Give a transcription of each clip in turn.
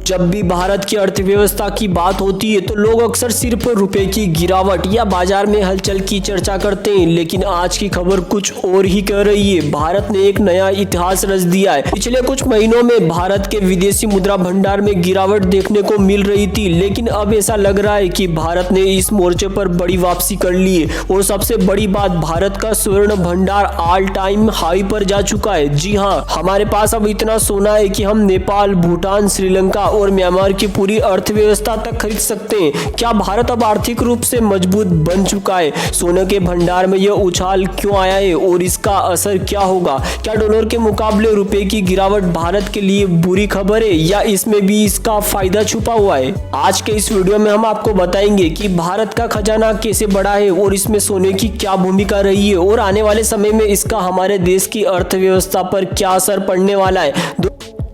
जब भी भारत की अर्थव्यवस्था की बात होती है तो लोग अक्सर सिर्फ रुपए की गिरावट या बाजार में हलचल की चर्चा करते हैं, लेकिन आज की खबर कुछ और ही कह रही है। भारत ने एक नया इतिहास रच दिया है। पिछले कुछ महीनों में भारत के विदेशी मुद्रा भंडार में गिरावट देखने को मिल रही थी, लेकिन अब ऐसा लग रहा है कि भारत ने इस मोर्चे पर बड़ी वापसी कर ली है। और सबसे बड़ी बात, भारत का स्वर्ण भंडार ऑल टाइम हाई पर जा चुका है। जी हाँ, हमारे पास अब इतना सोना है कि हम नेपाल, भूटान, श्रीलंका और म्यांमार की पूरी अर्थव्यवस्था तक खरीद सकते हैं। क्या भारत अब आर्थिक रूप से मजबूत बन चुका है? सोने के भंडार में यह उछाल क्यों आया है और इसका असर क्या होगा? क्या डॉलर के मुकाबले रुपए की गिरावट भारत के लिए बुरी खबर है या इसमें भी इसका फायदा छुपा हुआ है? आज के इस वीडियो में हम आपको बताएंगे कि भारत का खजाना कैसे बढ़ा है और इसमें सोने की क्या भूमिका रही है और आने वाले समय में इसका हमारे देश की अर्थव्यवस्था पर क्या असर पड़ने वाला है।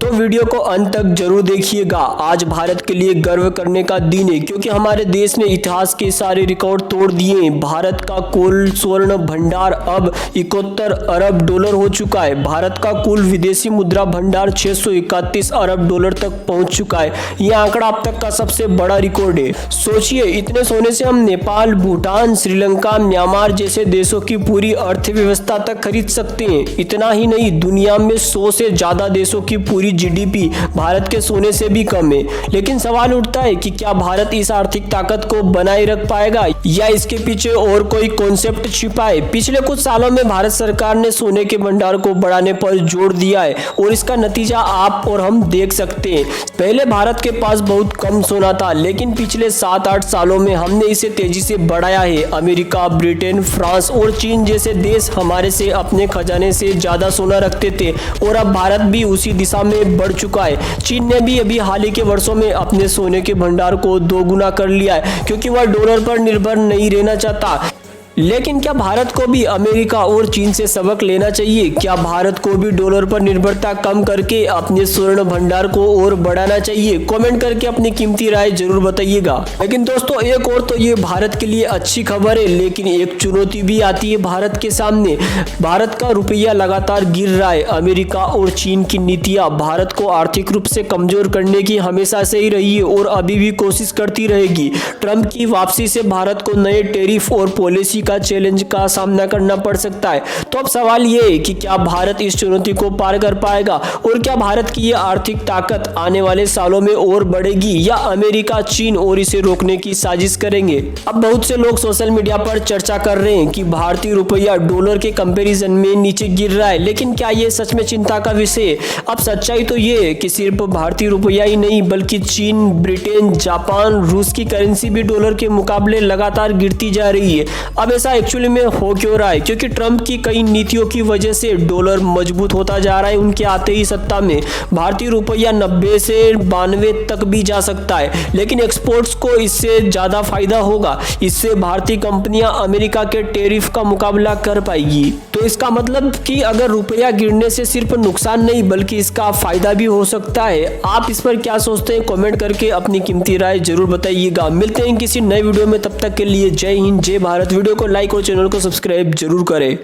तो वीडियो को अंत तक जरूर देखिएगा। आज भारत के लिए गर्व करने का दिन है क्योंकि हमारे देश ने इतिहास के सारे रिकॉर्ड तोड़ दिए हैं। भारत का कुल स्वर्ण भंडार अब 71 अरब डॉलर हो चुका है। भारत का कुल विदेशी मुद्रा भंडार 631 अरब डॉलर तक पहुंच चुका है। यह आंकड़ा अब तक का सबसे बड़ा रिकॉर्ड है। सोचिए, इतने सोने से हम नेपाल, भूटान, श्रीलंका, म्यांमार जैसे देशों की पूरी अर्थव्यवस्था तक खरीद सकते हैं। इतना ही नहीं, दुनिया में 100 से ज्यादा देशों की पूरी जीडीपी भारत के सोने से भी कम है। लेकिन सवाल उठता है कि क्या भारत इस आर्थिक ताकत को बनाए रख पाएगा या इसके पीछे और कोई कॉन्सेप्ट छिपा है? पिछले कुछ सालों में भारत सरकार ने सोने के भंडार को बढ़ाने पर जोर दिया है और इसका नतीजा आप और हम देख सकते हैं। पहले भारत के पास बहुत कम सोना था, लेकिन पिछले 7-8 सालों में हमने इसे तेजी से बढ़ाया है। अमेरिका, ब्रिटेन, फ्रांस और चीन जैसे देश हमारे से अपने खजाने से ज्यादा सोना रखते थे और अब भारत भी उसी दिशा में बढ़ चुका है। चीन ने भी अभी हाल ही के वर्षों में अपने सोने के भंडार को 2 गुना कर लिया है क्योंकि वह डॉलर पर निर्भर नहीं रहना चाहता। लेकिन क्या भारत को भी अमेरिका और चीन से सबक लेना चाहिए? क्या भारत को भी डॉलर पर निर्भरता कम करके अपने स्वर्ण भंडार को और बढ़ाना चाहिए? कमेंट करके अपनी कीमती राय जरूर बताइएगा। लेकिन दोस्तों, एक और तो ये भारत के लिए अच्छी खबर है, लेकिन एक चुनौती भी आती है भारत के सामने। भारत का रुपया लगातार गिर रहा है। अमेरिका और चीन की नीतियां भारत को आर्थिक रूप से कमजोर करने की हमेशा से ही रही है और अभी भी कोशिश करती रहेगी। ट्रंप की वापसी से भारत को नए टैरिफ और पॉलिसी का चैलेंज का सामना करना पड़ सकता है। तो अब सवाल ये है कि क्या भारत इस चुनौती को पार कर पाएगा और क्या भारत की ये आर्थिक ताकत आने वाले सालों में और बढ़ेगी या अमेरिका, चीन और इसे रोकने की साजिश करेंगे? अब बहुत से लोग सोशल मीडिया पर चर्चा कर रहे हैं कि भारतीय रुपया डॉलर के कंपैरिजन में नीचे गिर रहा है, लेकिन क्या ये सच में चिंता का विषय है? अब सच्चाई तो ये है कि सिर्फ भारतीय रुपया ही नहीं बल्कि चीन, ब्रिटेन, जापान, रूस की करेंसी भी डॉलर के मुकाबले लगातार गिरती जा रही है। अब ऐसा एक्चुअली में हो क्यों रहा है? क्योंकि ट्रंप की कई नीतियों की वजह से डॉलर मजबूत होता जा रहा है। उनके आते ही सत्ता में भारतीय रुपया 90 से 92 तक भी जा सकता है, लेकिन एक्सपोर्ट्स को इससे ज्यादा फायदा होगा। इससे भारतीय कंपनियां अमेरिका के टैरिफ का मुकाबला कर पाएगी। तो इसका मतलब कि अगर रुपया गिरने से सिर्फ नुकसान नहीं बल्कि इसका फायदा भी हो सकता है। आप इस पर क्या सोचते हैं? कमेंट करके अपनी कीमती राय जरूर बताइएगा। मिलते हैं किसी नए वीडियो में, तब तक के लिए जय हिंद, जय भारत। वीडियो को लाइक और चैनल को सब्सक्राइब जरूर करें।